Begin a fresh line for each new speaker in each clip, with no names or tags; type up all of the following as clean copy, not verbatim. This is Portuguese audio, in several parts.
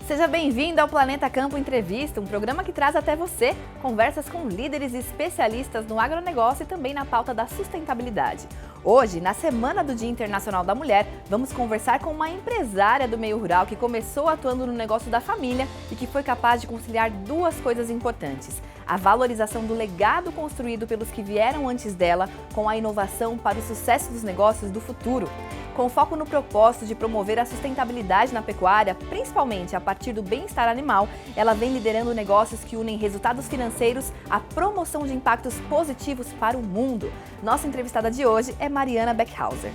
Seja bem-vindo ao Planeta Campo Entrevista, um programa que traz até você conversas com líderes e especialistas no agronegócio e também na pauta da sustentabilidade. Hoje, na Semana do Dia Internacional da Mulher, vamos conversar com uma empresária do meio rural que começou atuando no negócio da família e que foi capaz de conciliar duas coisas importantes: a valorização do legado construído pelos que vieram antes dela com a inovação para o sucesso dos negócios do futuro. Com foco no propósito de promover a sustentabilidade na pecuária, principalmente a partir do bem-estar animal, ela vem liderando negócios que unem resultados financeiros à promoção de impactos positivos para o mundo. Nossa entrevistada de hoje é Mariana Beckhauser.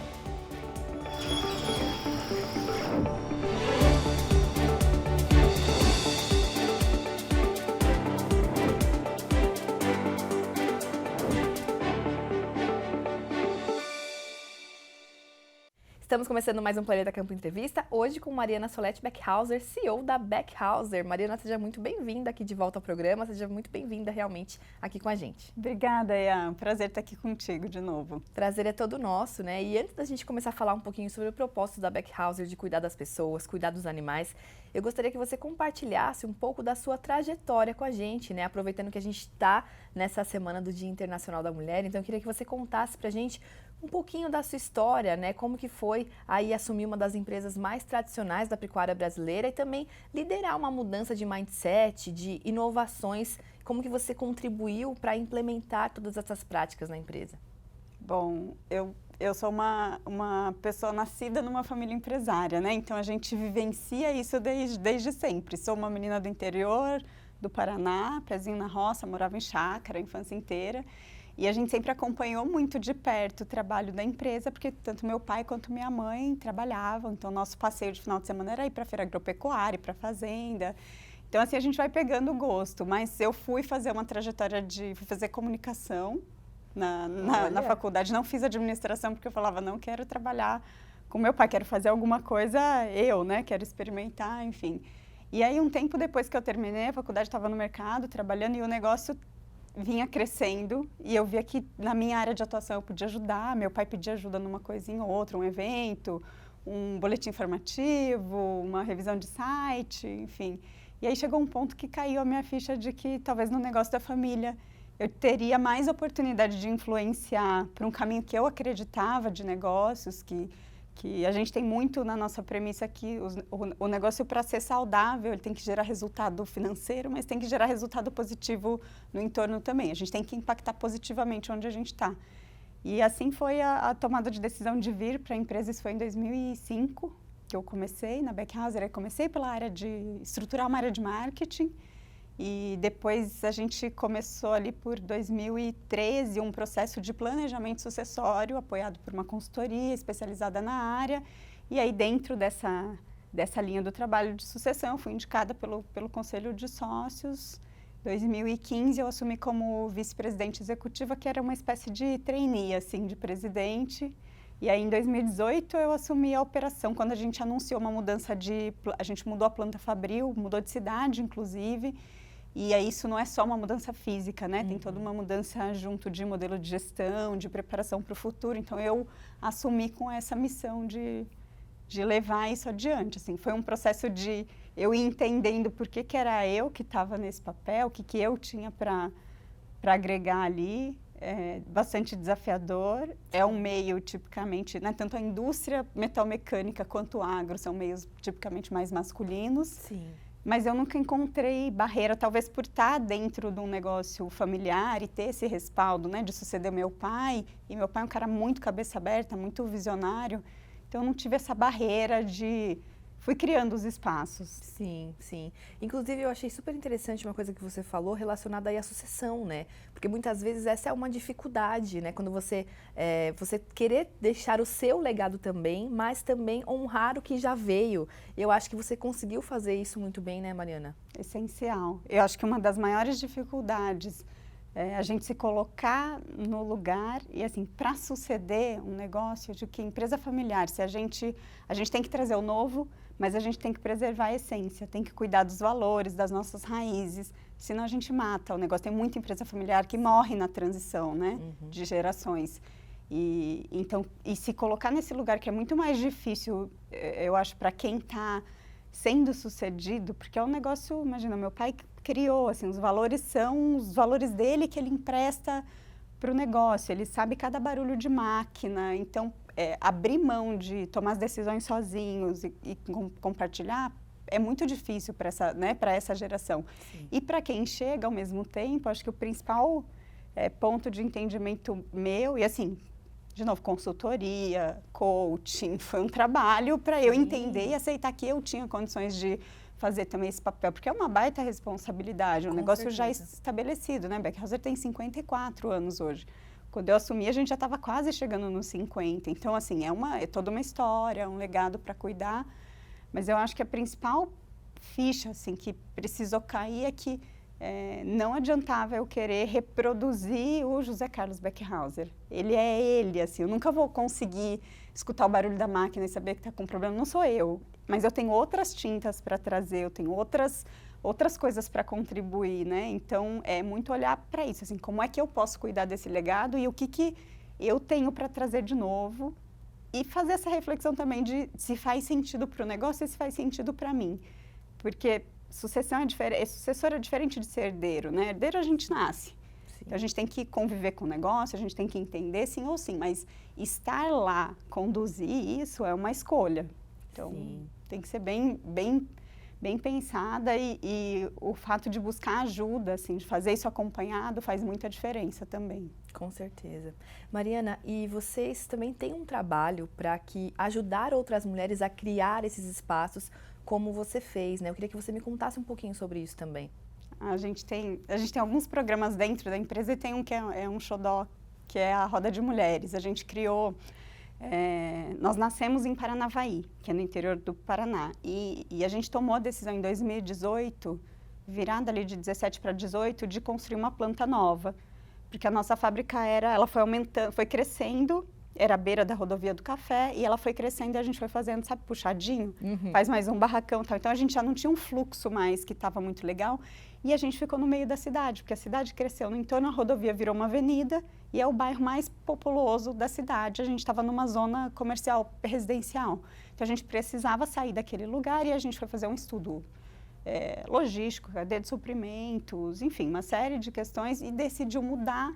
Estamos começando mais um Planeta Campo Entrevista, hoje com Mariana Solete Beckhauser, CEO da Beckhauser. Mariana, seja muito bem-vinda aqui de volta ao programa, seja muito bem-vinda realmente aqui com a gente.
Obrigada, Ian. Prazer estar aqui contigo de novo.
Prazer é todo nosso, né? E antes da gente começar a falar um pouquinho sobre o propósito da Beckhauser de cuidar das pessoas, cuidar dos animais, eu gostaria que você compartilhasse um pouco da sua trajetória com a gente, né? Aproveitando que a gente está nessa Semana do Dia Internacional da Mulher, então eu queria que você contasse pra gente um pouquinho da sua história, né? Como que foi aí assumir uma das empresas mais tradicionais da pecuária brasileira e também liderar uma mudança de mindset, de inovações, como que você contribuiu para implementar todas essas práticas na empresa?
Bom, eu sou uma pessoa nascida numa família empresária, né? Então a gente vivencia isso desde sempre. Sou uma menina do interior do Paraná, pezinho na roça, morava em chácara a infância inteira. E a gente sempre acompanhou muito de perto o trabalho da empresa, porque tanto meu pai quanto minha mãe trabalhavam. Então, nosso passeio de final de semana era ir para a feira agropecuária, para a fazenda. Então, assim, a gente vai pegando gosto. Mas eu fui fazer uma trajetória fui fazer comunicação na faculdade. Não fiz administração, porque eu falava, não quero trabalhar com meu pai, quero fazer alguma coisa né? Quero experimentar, enfim. E aí, um tempo depois que eu terminei, a faculdade estava no mercado, trabalhando, e o negócio vinha crescendo e eu via que na minha área de atuação eu podia ajudar, meu pai pedia ajuda numa coisinha ou outra, um evento, um boletim informativo, uma revisão de site, enfim. E aí chegou um ponto que caiu a minha ficha de que talvez no negócio da família eu teria mais oportunidade de influenciar para um caminho que eu acreditava de negócios, que a gente tem muito na nossa premissa aqui, o negócio para ser saudável, ele tem que gerar resultado financeiro, mas tem que gerar resultado positivo no entorno também. A gente tem que impactar positivamente onde a gente está. E assim foi a tomada de decisão de vir para a empresa. Isso foi em 2005 que eu comecei na Beckhauser. Eu comecei pela área de estruturar uma área de marketing. E depois a gente começou ali por 2013 um processo de planejamento sucessório apoiado por uma consultoria especializada na área. E aí dentro dessa linha do trabalho de sucessão eu fui indicada pelo Conselho de Sócios. Em 2015 eu assumi como vice-presidente executiva, que era uma espécie de trainee assim, de presidente. E aí em 2018 eu assumi a operação, quando a gente anunciou uma mudança a gente mudou a planta fabril, mudou de cidade inclusive. E aí isso não é só uma mudança física, né? Tem toda uma mudança junto de modelo de gestão, de preparação para o futuro. Então, eu assumi com essa missão de levar isso adiante. Assim, foi um processo de eu ir entendendo por que era eu que estava nesse papel, o que eu tinha para agregar ali. É bastante desafiador. É um meio tipicamente, né? Tanto a indústria metalmecânica quanto o agro são meios tipicamente mais masculinos.
Sim.
Mas eu nunca encontrei barreira, talvez por estar dentro de um negócio familiar e ter esse respaldo, né, de suceder meu pai. E meu pai é um cara muito cabeça aberta, muito visionário. Então, eu não tive essa barreira fui criando os espaços.
Sim, sim. Inclusive, eu achei super interessante uma coisa que você falou relacionada aí à sucessão, né? Porque muitas vezes essa é uma dificuldade, né? Quando você querer deixar o seu legado também, mas também honrar o que já veio. Eu acho que você conseguiu fazer isso muito bem, né, Mariana?
Essencial. Eu acho que uma das maiores dificuldades é a gente se colocar no lugar e, assim, para suceder um negócio de que empresa familiar, se a gente tem que trazer o novo, mas a gente tem que preservar a essência, tem que cuidar dos valores, das nossas raízes, senão a gente mata o negócio. Tem muita empresa familiar que morre na transição, né, de gerações. E se colocar nesse lugar que é muito mais difícil, eu acho, para quem está sendo sucedido, porque é um negócio, imagina, meu pai criou, assim, os valores são os valores dele que ele empresta para o negócio, ele sabe cada barulho de máquina, então abrir mão de tomar as decisões sozinhos e compartilhar é muito difícil para essa, né, para essa geração. Sim. E para quem chega ao mesmo tempo, acho que o principal ponto de entendimento meu, e assim, de novo, consultoria, coaching, foi um trabalho para eu entender e aceitar que eu tinha condições de fazer também esse papel, porque é uma baita responsabilidade, um negócio já estabelecido, né? Beckhauser tem 54 anos hoje. Quando eu assumi, a gente já estava quase chegando nos 50. Então, assim, é toda uma história, um legado para cuidar. Mas eu acho que a principal ficha, assim, que precisou cair é que não adiantava eu querer reproduzir o José Carlos Beckhauser. Ele é ele, assim, eu nunca vou conseguir escutar o barulho da máquina e saber que está com problema, não sou eu. Mas eu tenho outras tintas para trazer, eu tenho outras coisas para contribuir, né? Então, é muito olhar para isso, assim, como é que eu posso cuidar desse legado e o que eu tenho para trazer de novo e fazer essa reflexão também de se faz sentido para o negócio e se faz sentido para mim. Porque sucessor é diferente de ser herdeiro, né? Herdeiro a gente nasce. Sim. Então, a gente tem que conviver com o negócio, a gente tem que entender sim ou sim, mas estar lá, conduzir isso é uma escolha. Então, sim, tem que ser bem pensada e o fato de buscar ajuda, assim, de fazer isso acompanhado faz muita diferença também.
Com certeza. Mariana, e vocês também têm um trabalho para ajudar outras mulheres a criar esses espaços como você fez, né? Eu queria que você me contasse um pouquinho sobre isso também.
A gente tem alguns programas dentro da empresa e tem um que é um xodó, que é a Roda de Mulheres. A gente criou... nós nascemos em Paranavaí, que é no interior do Paraná, e a gente tomou a decisão em 2018, virada ali de 17 para 18, de construir uma planta nova, porque a nossa fábrica ela foi aumentando, foi crescendo, era à beira da rodovia do Café, e ela foi crescendo e a gente foi fazendo, sabe, puxadinho, faz mais um barracão e tal. Então a gente já não tinha um fluxo mais que estava muito legal, e a gente ficou no meio da cidade, porque a cidade cresceu no entorno, a rodovia virou uma avenida, e é o bairro mais populoso da cidade. A gente estava numa zona comercial, residencial. Então, a gente precisava sair daquele lugar e a gente foi fazer um estudo logístico, cadeia de suprimentos, enfim, uma série de questões e decidiu mudar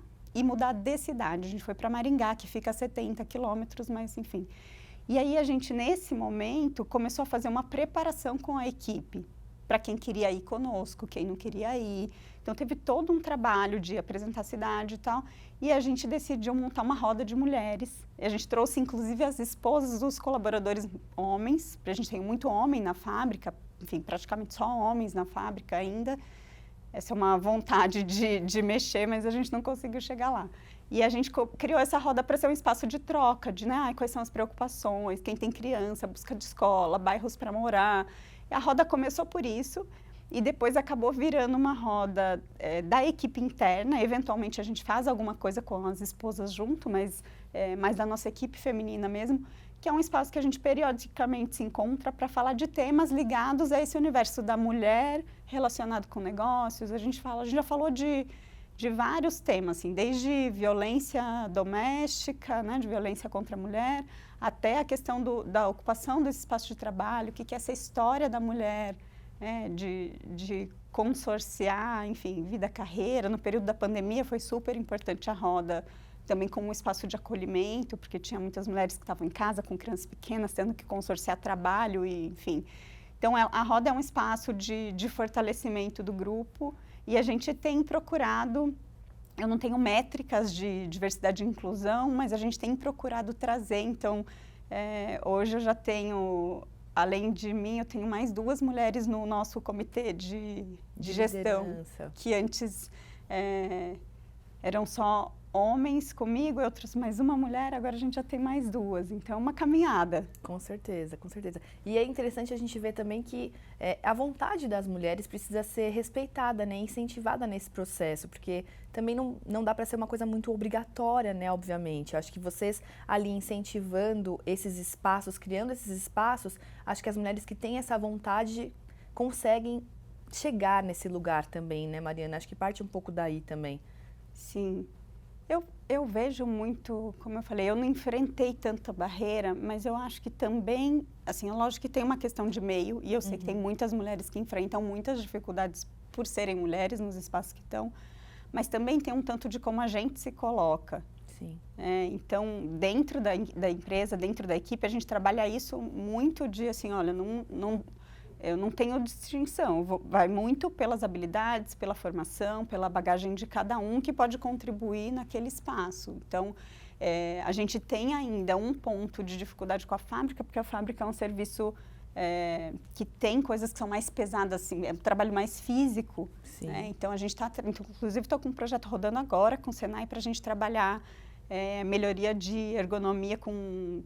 de cidade. A gente foi para Maringá, que fica a 70 quilômetros, mas enfim. E aí, a gente, nesse momento, começou a fazer uma preparação com a equipe, para quem queria ir conosco, quem não queria ir. Então, teve todo um trabalho de apresentar a cidade e tal, e a gente decidiu montar uma roda de mulheres. E a gente trouxe, inclusive, as esposas dos colaboradores homens, porque a gente tem muito homem na fábrica, enfim, praticamente só homens na fábrica ainda. Essa é uma vontade de mexer, mas a gente não conseguiu chegar lá. E a gente criou essa roda para ser um espaço de troca, de quais são as preocupações, quem tem criança, busca de escola, bairros para morar. E a roda começou por isso e depois acabou virando uma roda da equipe interna. Eventualmente a gente faz alguma coisa com as esposas junto, mas mais da nossa equipe feminina mesmo, que é um espaço que a gente periodicamente se encontra para falar de temas ligados a esse universo da mulher relacionado com negócios. A gente já falou de vários temas, assim, desde violência doméstica, né, de violência contra a mulher, até a questão da ocupação desse espaço de trabalho, o que é essa história da mulher, de consorciar, enfim, vida, carreira. No período da pandemia foi super importante a roda, também como um espaço de acolhimento, porque tinha muitas mulheres que estavam em casa com crianças pequenas, tendo que consorciar trabalho, e, enfim. Então, a roda é um espaço de fortalecimento do grupo, e a gente tem procurado, eu não tenho métricas de diversidade e inclusão, mas a gente tem procurado trazer. Então, hoje eu já tenho, além de mim, eu tenho mais 2 mulheres no nosso comitê de gestão, liderança, que antes eram só homens comigo, outros mais uma mulher, agora a gente já tem mais 2, então é uma caminhada.
Com certeza, com certeza. E é interessante a gente ver também que a vontade das mulheres precisa ser respeitada, né, incentivada nesse processo, porque também não dá para ser uma coisa muito obrigatória, né, obviamente. Eu acho que vocês ali incentivando esses espaços, criando esses espaços, acho que as mulheres que têm essa vontade conseguem chegar nesse lugar também, né, Mariana? Acho que parte um pouco daí também.
Sim. Eu vejo muito, como eu falei, eu não enfrentei tanta barreira, mas eu acho que também, assim, é lógico que tem uma questão de meio, e eu sei que tem muitas mulheres que enfrentam muitas dificuldades por serem mulheres nos espaços que estão, mas também tem um tanto de como a gente se coloca.
Sim.
Então, dentro da empresa, dentro da equipe, a gente trabalha isso muito de, assim, olha, eu não tenho distinção, vai muito pelas habilidades, pela formação, pela bagagem de cada um que pode contribuir naquele espaço. Então, a gente tem ainda um ponto de dificuldade com a fábrica, porque a fábrica é um serviço que tem coisas que são mais pesadas, assim, é um trabalho mais físico. Né? Então, a gente está, inclusive, estou com um projeto rodando agora com o Senai para a gente trabalhar melhoria de ergonomia com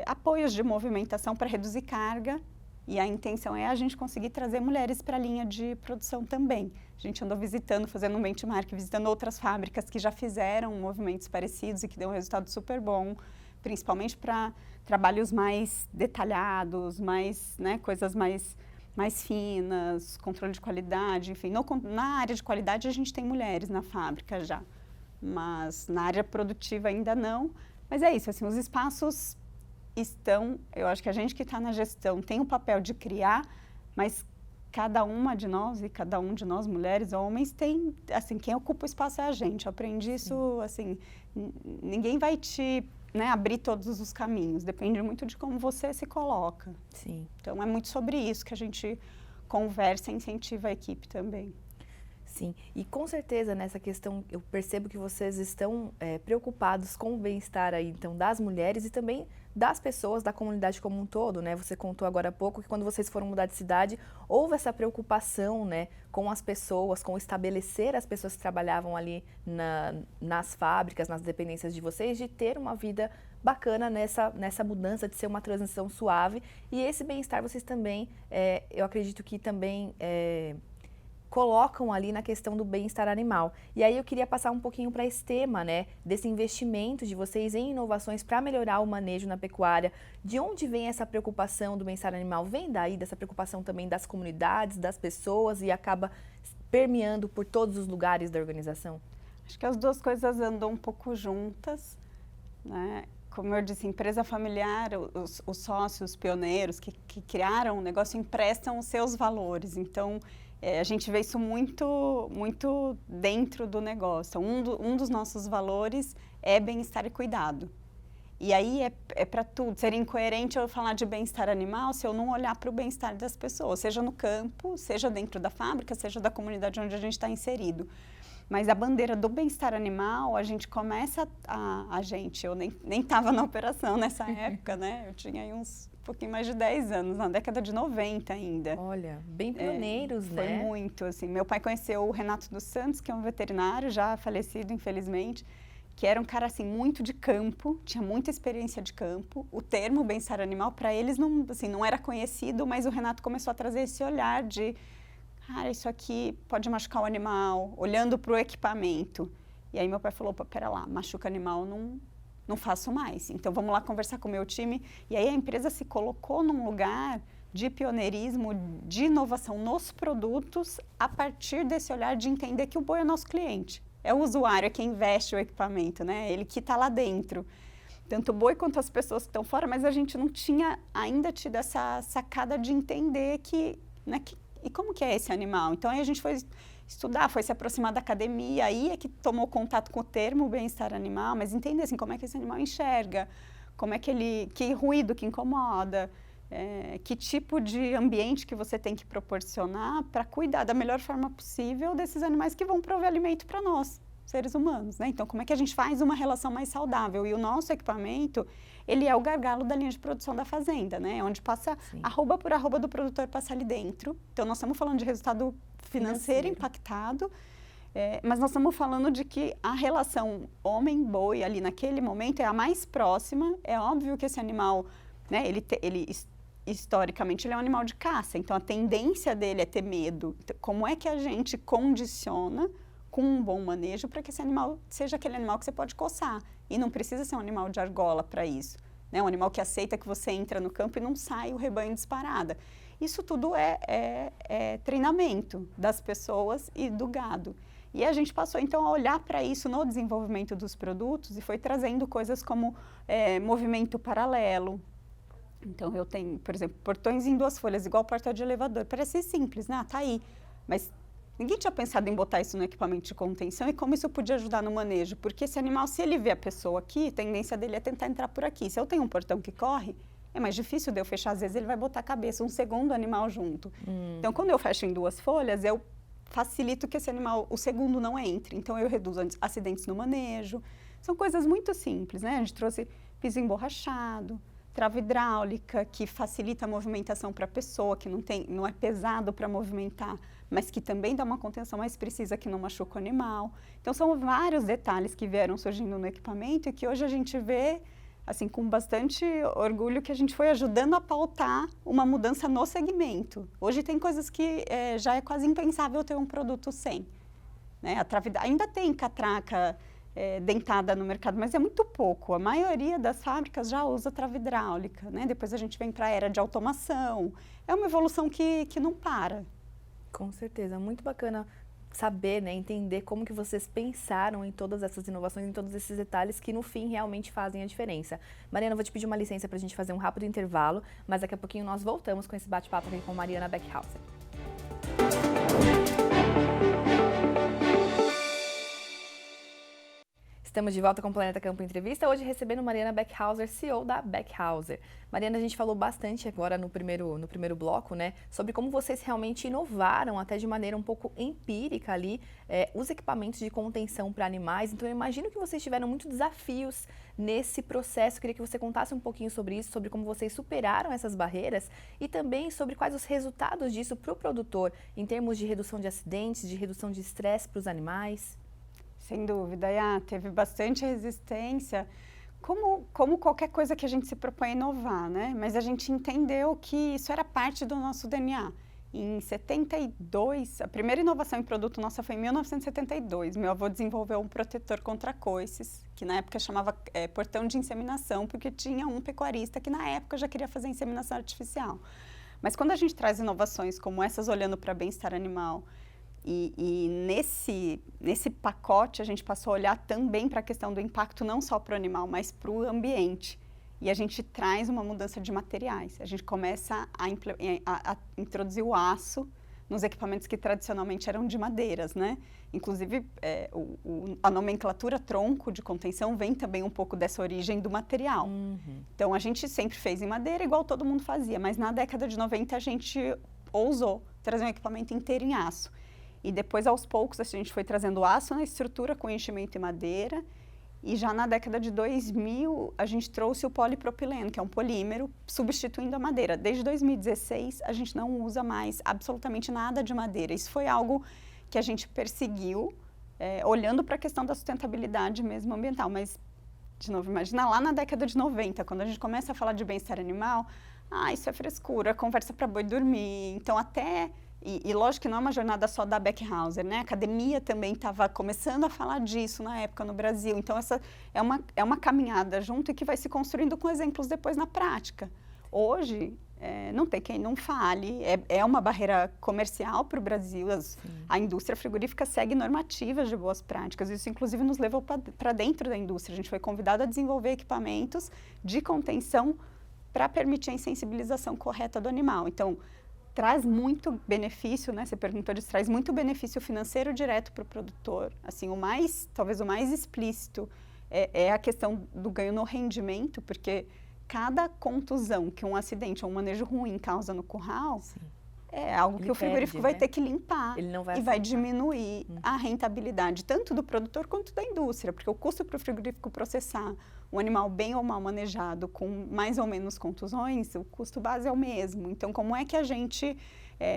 apoios de movimentação para reduzir carga. E a intenção é a gente conseguir trazer mulheres para a linha de produção também. A gente andou visitando, fazendo um benchmark, visitando outras fábricas que já fizeram movimentos parecidos e que deu um resultado super bom, principalmente para trabalhos mais detalhados, coisas mais finas, controle de qualidade, enfim. Na área de qualidade a gente tem mulheres na fábrica já, mas na área produtiva ainda não. Mas é isso, assim, os espaços eu acho que a gente que está na gestão tem o papel de criar, mas cada uma de nós e cada um de nós, mulheres ou homens, tem, assim, quem ocupa o espaço é a gente. Eu aprendi isso, assim, ninguém vai te abrir todos os caminhos, depende muito de como você se coloca.
Sim.
Então, é muito sobre isso que a gente conversa e incentiva a equipe também.
Sim, e com certeza nessa questão eu percebo que vocês estão preocupados com o bem-estar aí, então, das mulheres e também das pessoas, da comunidade como um todo, né? Você contou agora há pouco que quando vocês foram mudar de cidade, houve essa preocupação, né, com as pessoas, com estabelecer as pessoas que trabalhavam ali nas fábricas, nas dependências de vocês, de ter uma vida bacana nessa mudança, de ser uma transição suave. E esse bem-estar vocês também, eu acredito que também colocam ali na questão do bem-estar animal. E aí eu queria passar um pouquinho para esse tema, né, desse investimento de vocês em inovações para melhorar o manejo na pecuária. De onde vem essa preocupação do bem-estar animal? Vem daí dessa preocupação também das comunidades, das pessoas e acaba permeando por todos os lugares da organização?
Acho que as duas coisas andam um pouco juntas, né? Como eu disse, empresa familiar, os sócios pioneiros que criaram o negócio emprestam os seus valores. Então, a gente vê isso muito, muito dentro do negócio. Um dos nossos valores é bem-estar e cuidado. E aí é para tudo. Seria incoerente eu falar de bem-estar animal se eu não olhar para o bem-estar das pessoas, seja no campo, seja dentro da fábrica, seja da comunidade onde a gente está inserido. Mas a bandeira do bem-estar animal, a gente começa eu nem estava na operação nessa época, né? Eu tinha aí um pouquinho mais de 10 anos, na década de 90 ainda.
Olha, bem pioneiros, né?
Foi muito, assim. Meu pai conheceu o Renato dos Santos, que é um veterinário, já falecido, infelizmente, que era um cara, assim, muito de campo, tinha muita experiência de campo. O termo bem-estar animal, para eles, não era conhecido, mas o Renato começou a trazer esse olhar de... Cara, isso aqui pode machucar o animal, olhando para o equipamento. E aí meu pai falou, pera lá, machuca animal, não faço mais. Então vamos lá conversar com o meu time. E aí a empresa se colocou num lugar de pioneirismo, de inovação nos produtos, a partir desse olhar de entender que o boi é nosso cliente. É o usuário, é quem veste o equipamento, né? Ele que está lá dentro. Tanto o boi quanto as pessoas que estão fora, mas a gente não tinha ainda tido essa sacada de entender e como que é esse animal? Então, aí a gente foi estudar, foi se aproximar da academia, aí é que tomou contato com o termo bem-estar animal, mas entender assim, como é que esse animal enxerga, como é que ruído que incomoda, que tipo de ambiente que você tem que proporcionar para cuidar da melhor forma possível desses animais que vão prover alimento para nós, seres humanos, né? Então, como é que a gente faz uma relação mais saudável? E o nosso equipamento, ele é o gargalo da linha de produção da fazenda, né? Onde passa arroba por arroba do produtor passa ali dentro. Então, nós estamos falando de resultado financeiro impactado, mas nós estamos falando de que a relação homem-boi ali naquele momento é a mais próxima. É óbvio que esse animal, né? Historicamente, ele é um animal de caça. Então, a tendência dele é ter medo. Então, como é que a gente condiciona com um bom manejo para que esse animal seja aquele animal que você pode coçar. E não precisa ser um animal de argola para isso. Né? Um animal que aceita que você entra no campo e não sai o rebanho disparada. Isso tudo é treinamento das pessoas e do gado. E a gente passou, então, a olhar para isso no desenvolvimento dos produtos e foi trazendo coisas como movimento paralelo. Então, eu tenho, por exemplo, portões em 2 folhas, igual porta de elevador. Parece simples, né? Tá aí. Mas ninguém tinha pensado em botar isso no equipamento de contenção e como isso podia ajudar no manejo. Porque esse animal, se ele vê a pessoa aqui, a tendência dele é tentar entrar por aqui. Se eu tenho um portão que corre, é mais difícil de eu fechar. Às vezes, ele vai botar a cabeça, um segundo animal junto. Então, quando eu fecho em 2 folhas, eu facilito que esse animal, o segundo, não entre. Então, eu reduzo acidentes no manejo. São coisas muito simples, né? A gente trouxe piso emborrachado, trava hidráulica, que facilita a movimentação para a pessoa, que não é pesado para movimentar, mas que também dá uma contenção mais precisa, que não machuca o animal. Então, são vários detalhes que vieram surgindo no equipamento e que hoje a gente vê, assim, com bastante orgulho, que a gente foi ajudando a pautar uma mudança no segmento. Hoje tem coisas que já é quase impensável ter um produto sem. Né? Ainda tem catraca dentada no mercado, mas é muito pouco. A maioria das fábricas já usa trava hidráulica, né? Depois a gente vem para a era de automação. É uma evolução que não para.
Com certeza, muito bacana saber, né, entender como que vocês pensaram em todas essas inovações, em todos esses detalhes que no fim realmente fazem a diferença. Mariana, eu vou te pedir uma licença para a gente fazer um rápido intervalo, mas daqui a pouquinho nós voltamos com esse bate-papo aqui com Mariana Beckhauser. Estamos de volta com o Planeta Campo Entrevista, hoje recebendo Mariana Beckhauser, CEO da Beckhauser. Mariana, a gente falou bastante agora no primeiro bloco, né, sobre como vocês realmente inovaram, até de maneira um pouco empírica ali, os equipamentos de contenção para animais. Então, eu imagino que vocês tiveram muitos desafios nesse processo. Eu queria que você contasse um pouquinho sobre isso, sobre como vocês superaram essas barreiras e também sobre quais os resultados disso para o produtor, em termos de redução de acidentes, de redução de estresse para os animais.
Sem dúvida, teve bastante resistência, como qualquer coisa que a gente se propõe a inovar, né? Mas a gente entendeu que isso era parte do nosso DNA. Em 72, a primeira inovação em produto nossa foi em 1972. Meu avô desenvolveu um protetor contra coices, que na época chamava portão de inseminação, porque tinha um pecuarista que na época já queria fazer inseminação artificial. Mas quando a gente traz inovações como essas olhando para bem-estar animal, e nesse pacote a gente passou a olhar também para a questão do impacto não só para o animal, mas para o ambiente. E a gente traz uma mudança de materiais. A gente começa a introduzir o aço nos equipamentos que tradicionalmente eram de madeiras, né? Inclusive, a nomenclatura tronco de contenção vem também um pouco dessa origem do material. Então, a gente sempre fez em madeira, igual todo mundo fazia, mas na década de 90 a gente ousou trazer um equipamento inteiro em aço. E depois, aos poucos, a gente foi trazendo aço na estrutura com enchimento em madeira. E já na década de 2000, a gente trouxe o polipropileno, que é um polímero, substituindo a madeira. Desde 2016, a gente não usa mais absolutamente nada de madeira. Isso foi algo que a gente perseguiu, olhando para a questão da sustentabilidade mesmo ambiental. Mas, de novo, imagina lá na década de 90, quando a gente começa a falar de bem-estar animal, isso é frescura, conversa para boi dormir. Então, E lógico que não é uma jornada só da Beckhauser, né? A academia também estava começando a falar disso na época no Brasil. Então, essa é uma caminhada junto e que vai se construindo com exemplos depois na prática. Hoje, não tem quem não fale, é uma barreira comercial para o Brasil. A indústria frigorífica segue normativas de boas práticas. Isso, inclusive, nos levou para dentro da indústria. A gente foi convidado a desenvolver equipamentos de contenção para permitir a insensibilização correta do animal. Então, traz muito benefício, né? Você perguntou disso, traz muito benefício financeiro direto para o produtor. Assim, talvez o mais explícito é a questão do ganho no rendimento, porque cada contusão que um acidente ou um manejo ruim causa no curral, é algo que o frigorífico vai ter que limpar e vai diminuir a rentabilidade tanto do produtor quanto da indústria, porque o custo para o frigorífico processar um animal bem ou mal manejado com mais ou menos contusões, o custo base é o mesmo. Então, como é que a gente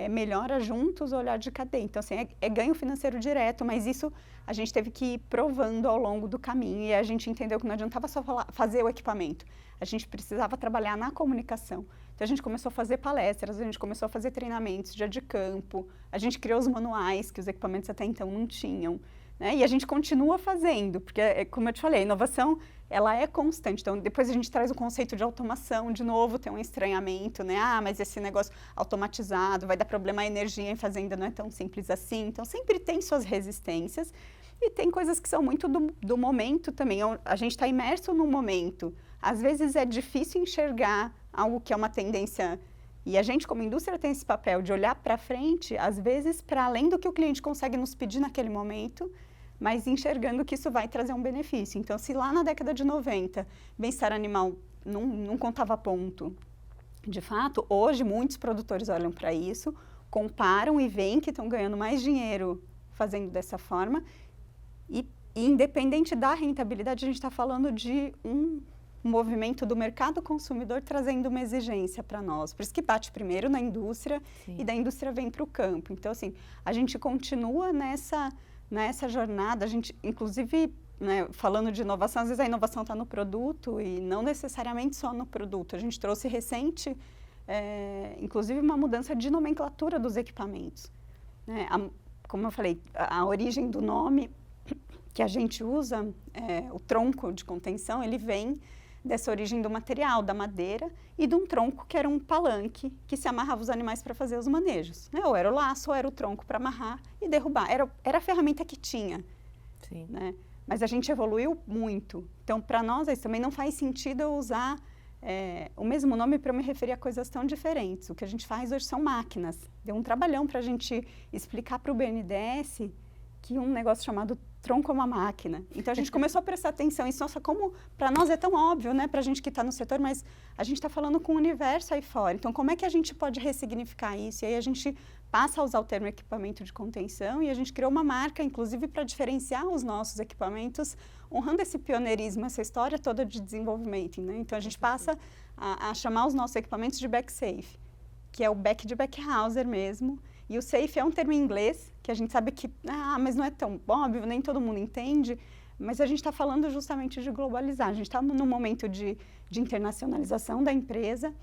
melhora juntos o olhar de cadeia? Então, assim, é ganho financeiro direto, mas isso a gente teve que ir provando ao longo do caminho e a gente entendeu que não adiantava só fazer o equipamento, a gente precisava trabalhar na comunicação. Então, a gente começou a fazer palestras, a gente começou a fazer treinamentos de campo, a gente criou os manuais que os equipamentos até então não tinham. né? E a gente continua fazendo, porque, como eu te falei, a inovação, ela é constante. Então, depois a gente traz o conceito de automação, de novo, tem um estranhamento, né? Ah, mas esse negócio automatizado, vai dar problema à energia em fazenda, não é tão simples assim. Então, sempre tem suas resistências e tem coisas que são muito do momento também. A gente está imerso num momento. Às vezes é difícil enxergar algo que é uma tendência. E a gente, como indústria, tem esse papel de olhar para frente, às vezes, para além do que o cliente consegue nos pedir naquele momento, mas enxergando que isso vai trazer um benefício. Então, se lá na década de 90, bem-estar animal não contava ponto, de fato, hoje muitos produtores olham para isso, comparam e veem que estão ganhando mais dinheiro fazendo dessa forma. E independente da rentabilidade, a gente está falando de um movimento do mercado consumidor trazendo uma exigência para nós. Por isso que bate primeiro na indústria. Sim. E da indústria vem para o campo. Então, assim, a gente continua nessa jornada, a gente, inclusive, né, falando de inovação, às vezes a inovação está no produto e não necessariamente só no produto. A gente trouxe recente, inclusive, uma mudança de nomenclatura dos equipamentos. Né? Como eu falei, a origem do nome que a gente usa, o tronco de contenção, ele vem dessa origem do material, da madeira, e de um tronco que era um palanque que se amarrava os animais para fazer os manejos. Né? Ou era o laço, ou era o tronco para amarrar e derrubar. Era a ferramenta que tinha.
Sim.
Né? Mas a gente evoluiu muito. Então, para nós, isso também não faz sentido eu usar o mesmo nome para me referir a coisas tão diferentes. O que a gente faz hoje são máquinas. Deu um trabalhão para a gente explicar para o BNDES que um negócio chamado tronco é uma máquina. Então, a gente começou a prestar atenção. Isso, nossa, como para nós é tão óbvio, né, para a gente que está no setor, mas a gente está falando com o universo aí fora. Então, como é que a gente pode ressignificar isso? E aí a gente passa a usar o termo equipamento de contenção e a gente criou uma marca, inclusive, para diferenciar os nossos equipamentos, honrando esse pioneirismo, essa história toda de desenvolvimento. Né? Então, a gente passa a chamar os nossos equipamentos de back-safe, que é o back de backhauser mesmo. E o safe é um termo em inglês, que a gente sabe que, mas não é tão óbvio, nem todo mundo entende, mas a gente está falando justamente de globalizar. A gente está num momento de internacionalização da empresa,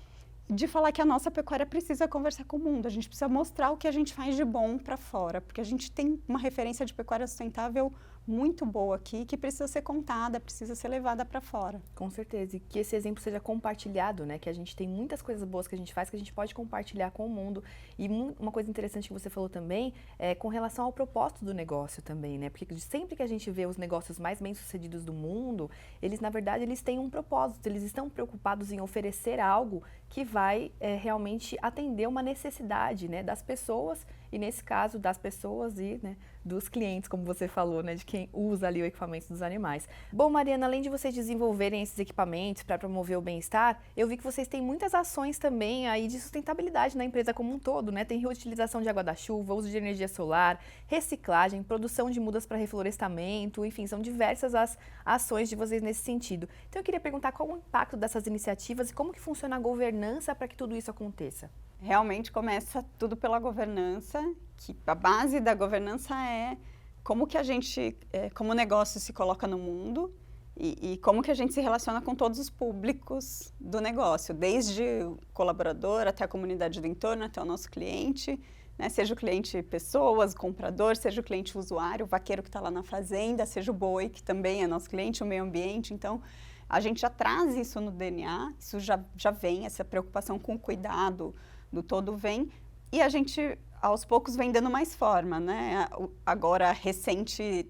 de falar que a nossa pecuária precisa conversar com o mundo, a gente precisa mostrar o que a gente faz de bom para fora, porque a gente tem uma referência de pecuária sustentável muito boa aqui, que precisa ser contada, precisa ser levada para fora.
Com certeza, e que esse exemplo seja compartilhado, né? Que a gente tem muitas coisas boas que a gente faz, que a gente pode compartilhar com o mundo. E uma coisa interessante que você falou também é com relação ao propósito do negócio também, né? Porque sempre que a gente vê os negócios mais bem-sucedidos do mundo, eles, na verdade, eles têm um propósito, eles estão preocupados em oferecer algo que vai realmente atender uma necessidade, né, das pessoas, e nesse caso das pessoas e, né, dos clientes, como você falou, né, de quem usa ali o equipamento dos animais. Bom, Mariana, além de vocês desenvolverem esses equipamentos para promover o bem-estar, eu vi que vocês têm muitas ações também aí de sustentabilidade na empresa como um todo, né? Tem reutilização de água da chuva, uso de energia solar, reciclagem, produção de mudas para reflorestamento, enfim, são diversas as ações de vocês nesse sentido. Então eu queria perguntar qual o impacto dessas iniciativas e como que funciona a governança para que tudo isso aconteça.
Realmente começa tudo pela governança, que a base da governança é como que a gente, como o negócio se coloca no mundo e como que a gente se relaciona com todos os públicos do negócio, desde o colaborador até a comunidade do entorno, até o nosso cliente, né? Seja o cliente pessoas, comprador, seja o cliente usuário, o vaqueiro que está lá na fazenda, seja o boi, que também é nosso cliente, o meio ambiente. Então, a gente já traz isso no DNA, isso já vem, essa preocupação com o cuidado do todo vem, e a gente, aos poucos, vem dando mais forma, né? Agora, recente,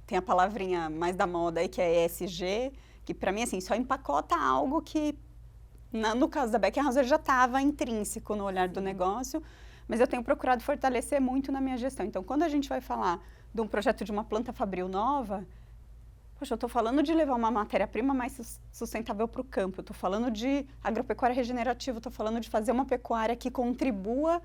tem a palavrinha mais da moda aí, que é ESG, que para mim, assim, só empacota algo que, no caso da Beckhauser, já estava intrínseco no olhar do negócio, mas eu tenho procurado fortalecer muito na minha gestão. Então, quando a gente vai falar de um projeto de uma planta fabril nova, poxa, eu estou falando de levar uma matéria-prima mais sustentável para o campo, eu estou falando de agropecuária regenerativa, estou falando de fazer uma pecuária que contribua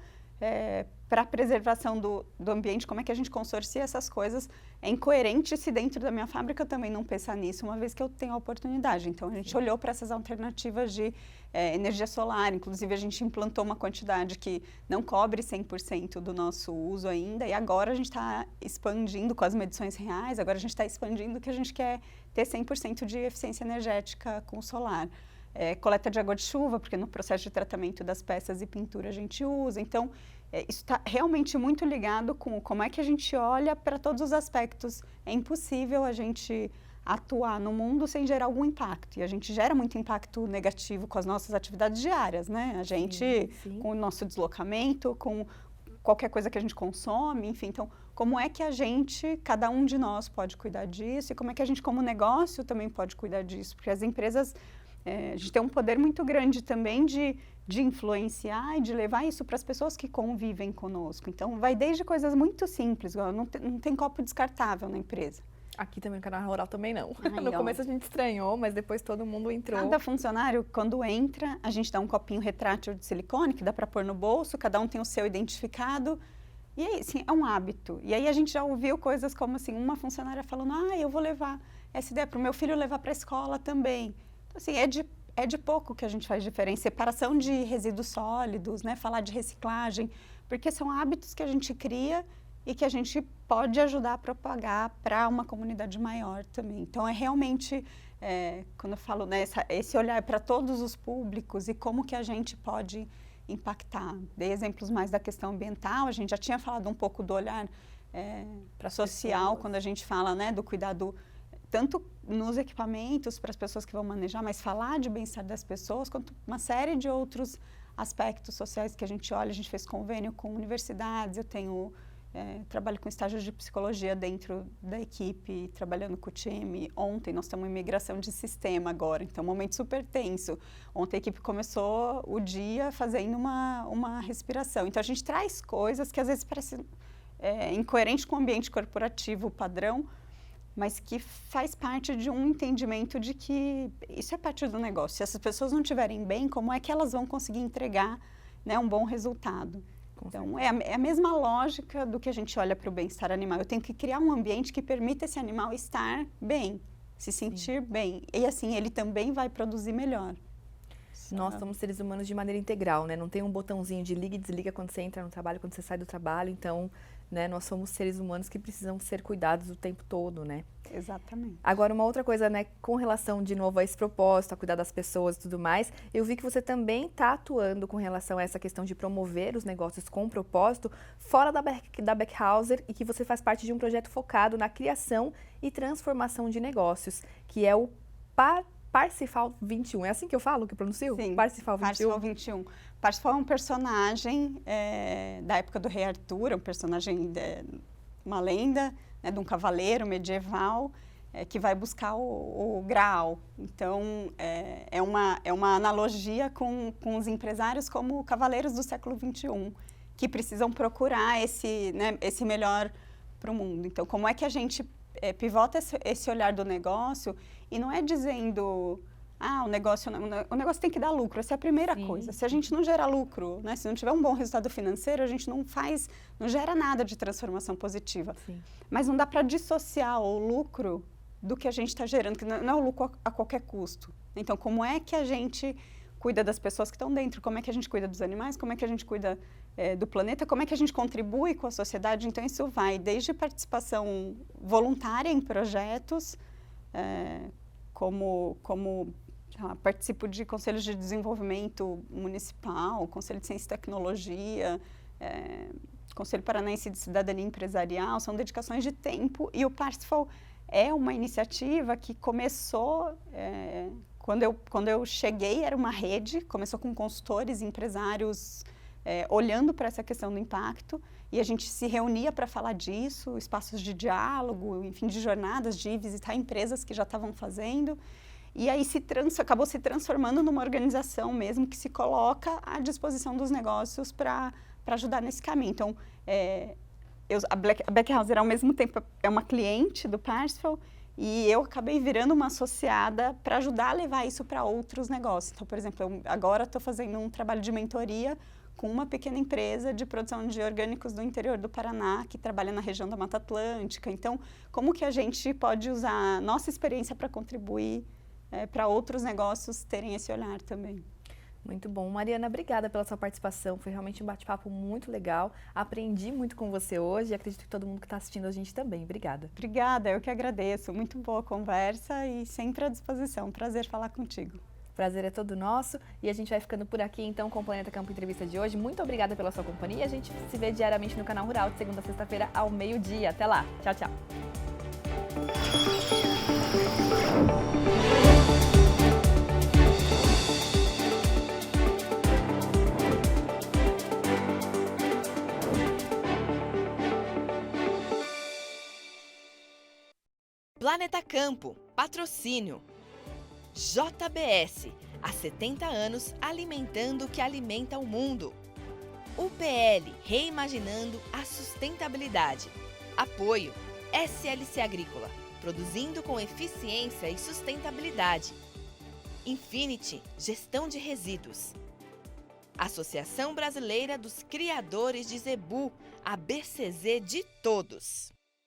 para a preservação do ambiente, como é que a gente consorcia essas coisas. É incoerente se dentro da minha fábrica eu também não pensar nisso, uma vez que eu tenho a oportunidade. Então, a gente olhou para essas alternativas de energia solar, inclusive a gente implantou uma quantidade que não cobre 100% do nosso uso ainda, e agora a gente está expandindo com as medições reais, agora a gente está expandindo que a gente quer ter 100% de eficiência energética com o solar. coleta de água de chuva, porque no processo de tratamento das peças e pintura a gente usa. Então, isso está realmente muito ligado com como é que a gente olha para todos os aspectos. É impossível a gente atuar no mundo sem gerar algum impacto. E a gente gera muito impacto negativo com as nossas atividades diárias, né? A gente,
sim.
com o nosso deslocamento, com qualquer coisa que a gente consome, enfim. Então, como é que a gente, cada um de nós pode cuidar disso e como é que a gente, como negócio, também pode cuidar disso? Porque as empresas, a gente tem um poder muito grande também de influenciar e de levar isso para as pessoas que convivem conosco. Então, vai desde coisas muito simples, não tem copo descartável na empresa.
Aqui também no Canal Rural também não.
Ai,
no começo a gente estranhou, mas depois todo mundo entrou.
Cada funcionário, quando entra, a gente dá um copinho retrátil de silicone que dá para pôr no bolso, cada um tem o seu identificado. E aí, assim, é um hábito. E aí a gente já ouviu coisas como assim, uma funcionária falando, eu vou levar essa ideia para o meu filho levar para a escola também. Então, assim, é de pouco que a gente faz diferença. Separação de resíduos sólidos, né? Falar de reciclagem, porque são hábitos que a gente cria e que a gente pode ajudar a propagar para uma comunidade maior também. Então, é realmente, quando eu falo, né, esse olhar para todos os públicos e como que a gente pode impactar. Dei exemplos mais da questão ambiental, a gente já tinha falado um pouco do olhar social, pessoas. Quando a gente fala, né, do cuidado tanto nos equipamentos para as pessoas que vão manejar, mas falar de bem-estar das pessoas, quanto uma série de outros aspectos sociais que a gente olha. A gente fez convênio com universidades, eu tenho trabalho com estágios de psicologia dentro da equipe, trabalhando com o time. Ontem nós estamos em migração de sistema agora, então um momento super tenso. Ontem a equipe começou o dia fazendo uma respiração. Então a gente traz coisas que às vezes parecem incoerentes com o ambiente corporativo padrão, mas que faz parte de um entendimento de que isso é parte do negócio. Se essas pessoas não estiverem bem, como é que elas vão conseguir entregar, né, um bom resultado? Então, é a mesma lógica do que a gente olha para o bem-estar animal. Eu tenho que criar um ambiente que permita esse animal estar bem, se sentir bem. E assim, ele também vai produzir melhor.
Nós somos seres humanos de maneira integral, né? Não tem um botãozinho de liga e desliga quando você entra no trabalho, quando você sai do trabalho. Então, né, nós somos seres humanos que precisam ser cuidados o tempo todo, né?
Exatamente.
Agora, uma outra coisa, né, com relação de novo a esse propósito, a cuidar das pessoas e tudo mais, eu vi que você também está atuando com relação a essa questão de promover os negócios com propósito fora da Beckhauser e que você faz parte de um projeto focado na criação e transformação de negócios, que é o Parsifal 21. É assim que eu falo, que eu pronuncio?
Sim,
Parsifal 21.
Parsifal 21. Parsifal é um personagem da época do Rei Arthur, um personagem, uma lenda, né, de um cavaleiro medieval que vai buscar o Graal. Então, é uma analogia com os empresários como cavaleiros do século XXI, que precisam procurar esse melhor para o mundo. Então, como é que a gente pivota esse olhar do negócio e não é dizendo... o negócio tem que dar lucro, essa é a primeira coisa. Se a gente não gera lucro, né, se não tiver um bom resultado financeiro, a gente não gera nada de transformação positiva.
Sim.
Mas não dá para dissociar o lucro do que a gente está gerando, que não é o lucro a qualquer custo. Então, como é que a gente cuida das pessoas que estão dentro? Como é que a gente cuida dos animais? Como é que a gente cuida do planeta? Como é que a gente contribui com a sociedade? Então, isso vai desde participação voluntária em projetos, como participo de conselhos de desenvolvimento municipal, Conselho de Ciência e Tecnologia, Conselho Paranaense de Cidadania Empresarial, são dedicações de tempo. E o Parsifal é uma iniciativa que começou, quando eu cheguei, era uma rede, começou com consultores e empresários olhando para essa questão do impacto, e a gente se reunia para falar disso, espaços de diálogo, enfim, de jornadas, de visitar empresas que já estavam fazendo. E aí acabou se transformando numa organização mesmo que se coloca à disposição dos negócios para ajudar nesse caminho. Então, a Beckhauser, ao mesmo tempo, é uma cliente do Parsifal e eu acabei virando uma associada para ajudar a levar isso para outros negócios. Então, por exemplo, eu agora estou fazendo um trabalho de mentoria com uma pequena empresa de produção de orgânicos do interior do Paraná, que trabalha na região da Mata Atlântica. Então, como que a gente pode usar a nossa experiência para contribuir para outros negócios terem esse olhar também?
Muito bom. Mariana, obrigada pela sua participação. Foi realmente um bate-papo muito legal. Aprendi muito com você hoje e acredito que todo mundo que está assistindo a gente também. Obrigada.
Obrigada, eu que agradeço. Muito boa conversa e sempre à disposição. Prazer falar contigo.
O prazer é todo nosso e a gente vai ficando por aqui então com o Planeta Campo Entrevista de hoje. Muito obrigada pela sua companhia. A gente se vê diariamente no Canal Rural de segunda a sexta-feira ao meio-dia. Até lá. Tchau, tchau.
Planeta Campo, patrocínio. JBS, há 70 anos alimentando o que alimenta o mundo. UPL, reimaginando a sustentabilidade. Apoio, SLC Agrícola, produzindo com eficiência e sustentabilidade. Infinity, gestão de resíduos. Associação Brasileira dos Criadores de Zebu, a BCZ de todos.